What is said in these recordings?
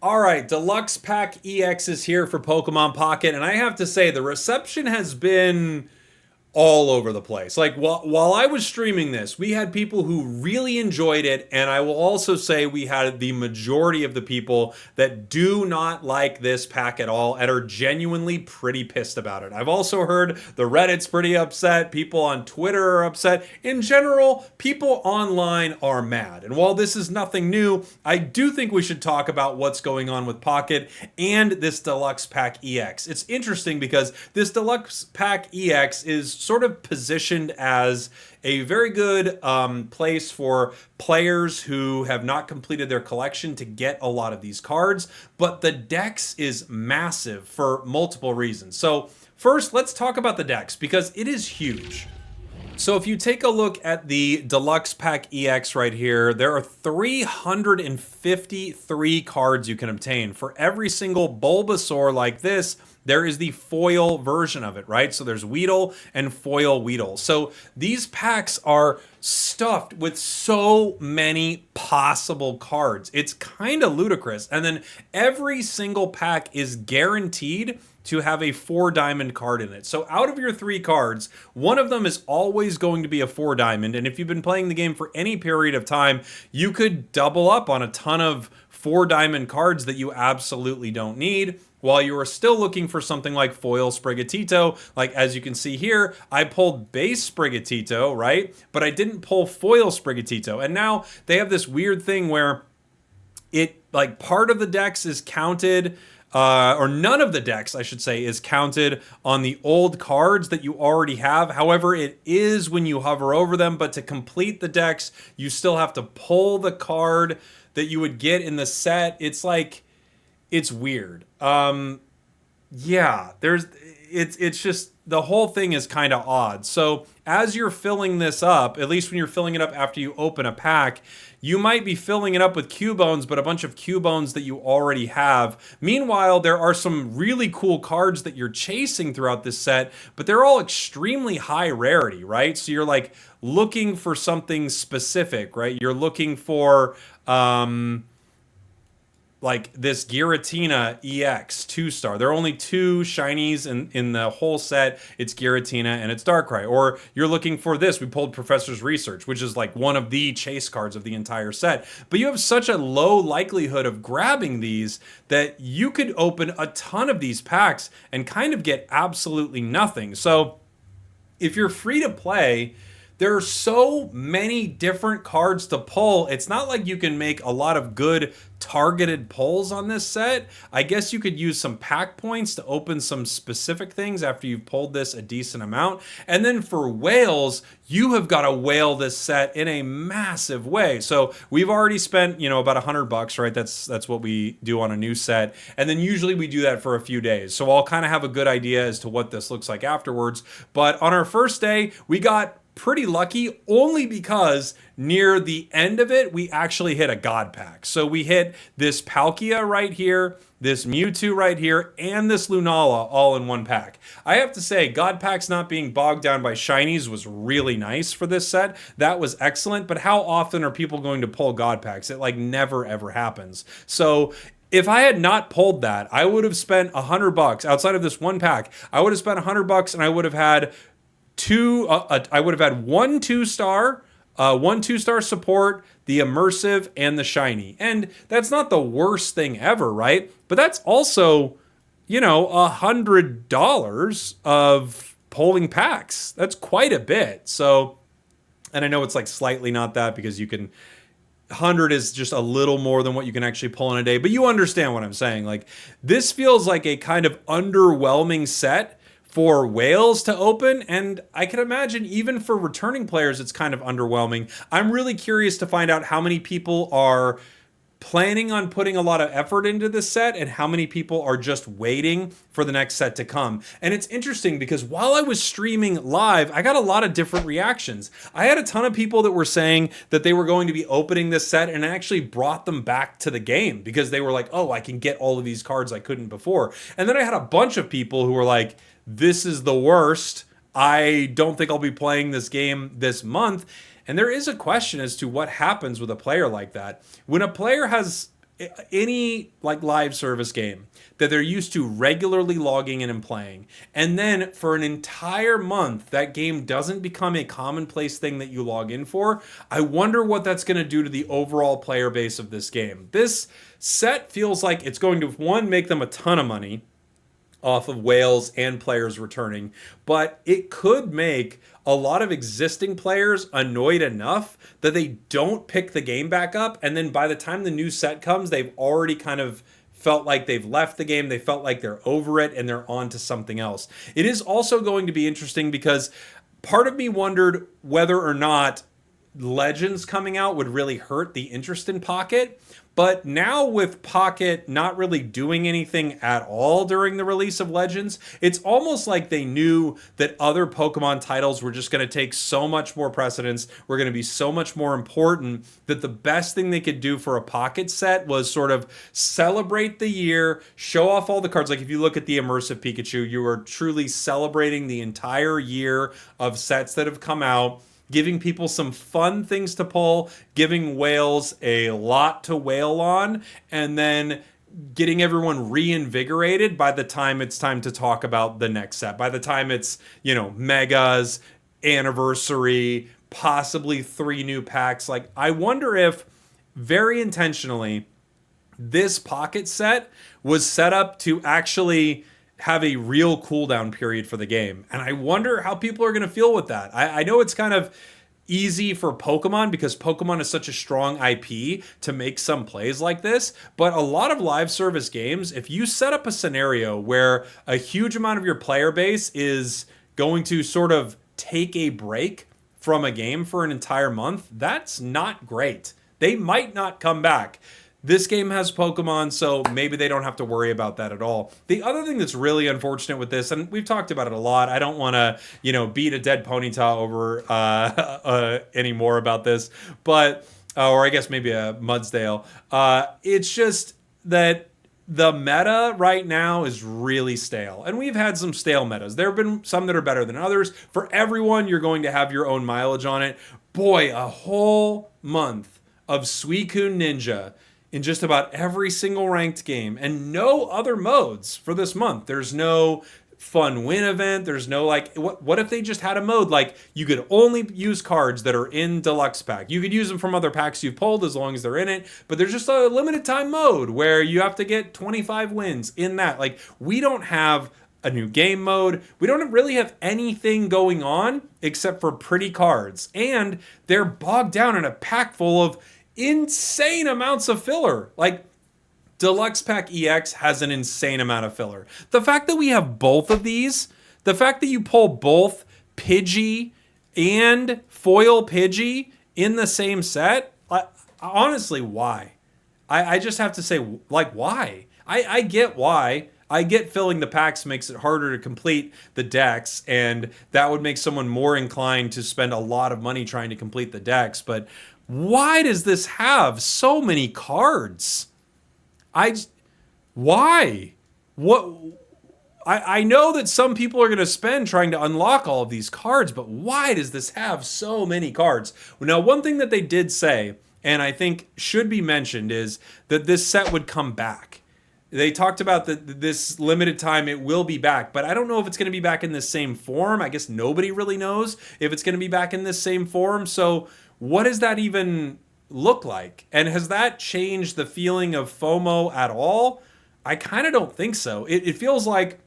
All right, Deluxe Pack EX is here for Pokemon Pocket, and I have to say the reception has been all over the place. Like while I was streaming this, we had people who really enjoyed it, and I will also say we had the majority of the people that do not like this pack at all and are genuinely pretty pissed about it. I've also heard the Reddit's pretty upset, people on Twitter are upset. In general, people online are mad. And while this is nothing new, I do think we should talk about what's going on with Pocket and this Deluxe Pack EX. It's interesting because this Deluxe Pack EX is sort of positioned as a very good place for players who have not completed their collection to get a lot of these cards, but the dex is massive for multiple reasons. So first, let's talk about the dex because it is huge. So if you take a look at the Deluxe Pack EX right here, there are 353 cards you can obtain. For every single Bulbasaur like this, there is the foil version of it, right? So there's Weedle and foil Weedle. So these packs are stuffed with so many possible cards. It's kind of ludicrous. And then every single pack is guaranteed to have a 4-diamond card in it. So out of your 3 cards, one of them is always going to be a 4-diamond. And if you've been playing the game for any period of time, you could double up on a ton of 4-diamond cards that you absolutely don't need, while you are still looking for something like foil Sprigatito. Like as you can see here, I pulled base Sprigatito, right? But I didn't pull foil Sprigatito. And now they have this weird thing where it, like, part of the dex is counted, or none of the decks, I should say, is counted on the old cards that you already have. However, it is when you hover over them, but to complete the decks, you still have to pull the card that you would get in the set. It's like, it's weird. Yeah, it's just, the whole thing is kind of odd. So as you're filling this up, at least when you're filling it up after you open a pack, you might be filling it up with Cubones, but a bunch of Cubones that you already have. Meanwhile, there are some really cool cards that you're chasing throughout this set, but they're all extremely high rarity, right? So you're like looking for something specific, right? You're looking for like this Giratina EX 2-star. There are only 2 shinies in the whole set. It's Giratina and it's Darkrai. Or you're looking for this. We pulled Professor's Research, which is like one of the chase cards of the entire set. But you have such a low likelihood of grabbing these that you could open a ton of these packs and kind of get absolutely nothing. So if you're free to play, there are so many different cards to pull. It's not like you can make a lot of good targeted pulls on this set. I guess you could use some pack points to open some specific things after you've pulled this a decent amount. And then for whales, you have got to whale this set in a massive way. So we've already spent, about $100, right? That's what we do on a new set. And then usually we do that for a few days. So I'll kind of have a good idea as to what this looks like afterwards. But on our first day, we got pretty lucky only because near the end of it, we actually hit a God pack. So we hit this Palkia right here, this Mewtwo right here, and this Lunala all in one pack. I have to say, God packs not being bogged down by shinies was really nice for this set. That was excellent, but how often are people going to pull God packs? It like never ever happens. So if I had not pulled that, I would have spent $100 outside of this one pack. I would have spent $100 and I would have had I would have had one 2-star, one 2-star support, the immersive, and the shiny. And that's not the worst thing ever, right? But that's also, $100 of pulling packs. That's quite a bit. So, and I know it's like slightly not that because you can, 100 is just a little more than what you can actually pull in a day, but you understand what I'm saying. Like, this feels like a kind of underwhelming set for whales to open, and I can imagine even for returning players it's kind of underwhelming. I'm really curious to find out how many people are planning on putting a lot of effort into this set and how many people are just waiting for the next set to come. And it's interesting because while I was streaming live, I got a lot of different reactions. I had a ton of people that were saying that they were going to be opening this set and actually brought them back to the game because they were like, oh, I can get all of these cards I couldn't before. And then I had a bunch of people who were like, this is the worst. I don't think I'll be playing this game this month. And there is a question as to what happens with a player like that. When a player has any like live service game that they're used to regularly logging in and playing, and then for an entire month that game doesn't become a commonplace thing that you log in for, I wonder what that's going to do to the overall player base of this game. This set feels like it's going to, one, make them a ton of money off of whales and players returning, but it could make a lot of existing players annoyed enough that they don't pick the game back up, and then by the time the new set comes, they've already kind of felt like they've left the game, they felt like they're over it, and they're on to something else. It is also going to be interesting because part of me wondered whether or not Legends coming out would really hurt the interest in Pocket. But now with Pocket not really doing anything at all during the release of Legends, it's almost like they knew that other Pokemon titles were just going to take so much more precedence, were going to be so much more important, that the best thing they could do for a Pocket set was sort of celebrate the year, show off all the cards. Like if you look at the Immersive Pikachu, you are truly celebrating the entire year of sets that have come out, giving people some fun things to pull, giving whales a lot to whale on, and then getting everyone reinvigorated by the time it's time to talk about the next set. By the time it's, Megas, Anniversary, possibly 3 new packs. Like, I wonder if, very intentionally, this Pocket set was set up to actually have a real cooldown period for the game. And I wonder how people are going to feel with that. I know it's kind of easy for Pokemon because Pokemon is such a strong IP to make some plays like this. But a lot of live service games, if you set up a scenario where a huge amount of your player base is going to sort of take a break from a game for an entire month, that's not great. They might not come back. This game has Pokemon, so maybe they don't have to worry about that at all. The other thing that's really unfortunate with this, and we've talked about it a lot, I don't want to, beat a dead ponyta over anymore about this, but, or I guess maybe a Mudsdale. It's just that the meta right now is really stale. And we've had some stale metas. There have been some that are better than others. For everyone, you're going to have your own mileage on it. Boy, a whole month of Suicune Ninja in just about every single ranked game, and no other modes for this month. There's no fun win event. There's no what if they just had a mode like you could only use cards that are in Deluxe pack. You could use them from other packs you've pulled as long as they're in it, but there's just a limited time mode where you have to get 25 wins in that. Like, we don't have a new game mode. We don't really have anything going on except for pretty cards, and they're bogged down in a pack full of insane amounts of filler. Like, Deluxe Pack EX has an insane amount of filler. The fact that we have both of these, the fact that you pull both Pidgey and Foil Pidgey in the same set, honestly, why? I just have to say, why? I get why. I get filling the packs makes it harder to complete the decks, and that would make someone more inclined to spend a lot of money trying to complete the decks, but why does this have so many cards? Why? What? I know that some people are going to spend trying to unlock all of these cards, but why does this have so many cards? Now, one thing that they did say, and I think should be mentioned, is that this set would come back. They talked about this limited time, it will be back, but I don't know if it's going to be back in the same form. I guess nobody really knows if it's going to be back in this same form. So what does that even look like? And has that changed the feeling of FOMO at all? I kind of don't think so. It feels like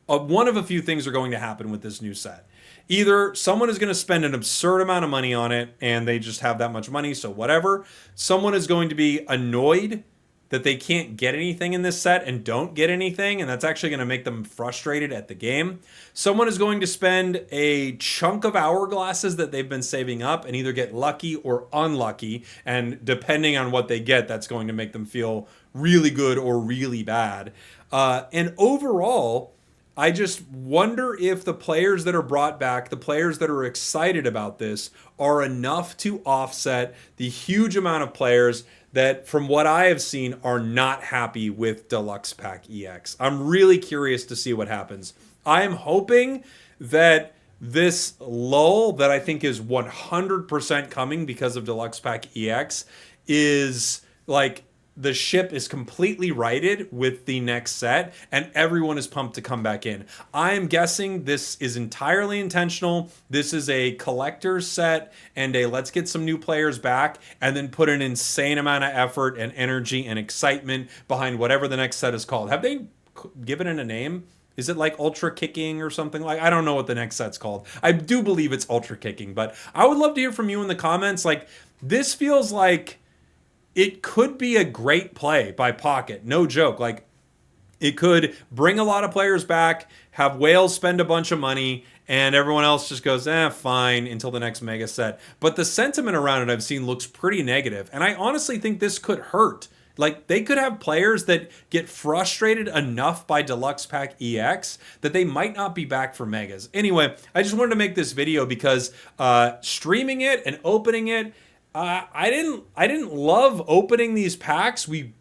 one of a few things are going to happen with this new set. Either someone is going to spend an absurd amount of money on it and they just have that much money, so whatever. Someone is going to be annoyed that they can't get anything in this set and don't get anything, and that's actually going to make them frustrated at the game. Someone is going to spend a chunk of hourglasses that they've been saving up and either get lucky or unlucky, and depending on what they get, that's going to make them feel really good or really bad. And overall, I just wonder if the players that are brought back, the players that are excited about this, are enough to offset the huge amount of players that, from what I have seen, are not happy with Deluxe Pack EX. I'm really curious to see what happens. I am hoping that this lull that I think is 100% coming because of Deluxe Pack EX is like the ship is completely righted with the next set and everyone is pumped to come back in. I am guessing this is entirely intentional. This is a collector's set and a let's get some new players back and then put an insane amount of effort and energy and excitement behind whatever the next set is called. Have they given it a name? Is it like Ultra Kicking or something like? I don't know what the next set's called. I do believe it's Ultra Kicking, but I would love to hear from you in the comments. Like, this feels like it could be a great play by Pocket. No joke. Like, it could bring a lot of players back, have whales spend a bunch of money, and everyone else just goes, fine, until the next mega set. But the sentiment around it I've seen looks pretty negative, and I honestly think this could hurt. Like, they could have players that get frustrated enough by Deluxe Pack EX that they might not be back for Megas. Anyway, I just wanted to make this video because streaming it and opening it, I didn't love opening these packs. We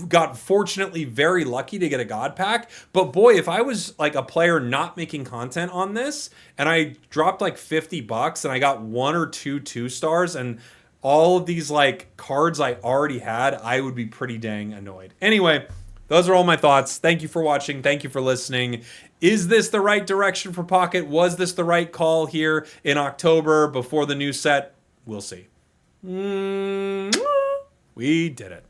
got fortunately very lucky to get a God pack, but boy, if I was like a player not making content on this and I dropped like $50 and I got 1 or 2 stars and all of these like cards I already had, I would be pretty dang annoyed. Anyway, those are all my thoughts. Thank you for watching. Thank you for listening. Is this the right direction for Pocket? Was this the right call here in October before the new set? We'll see. We did it.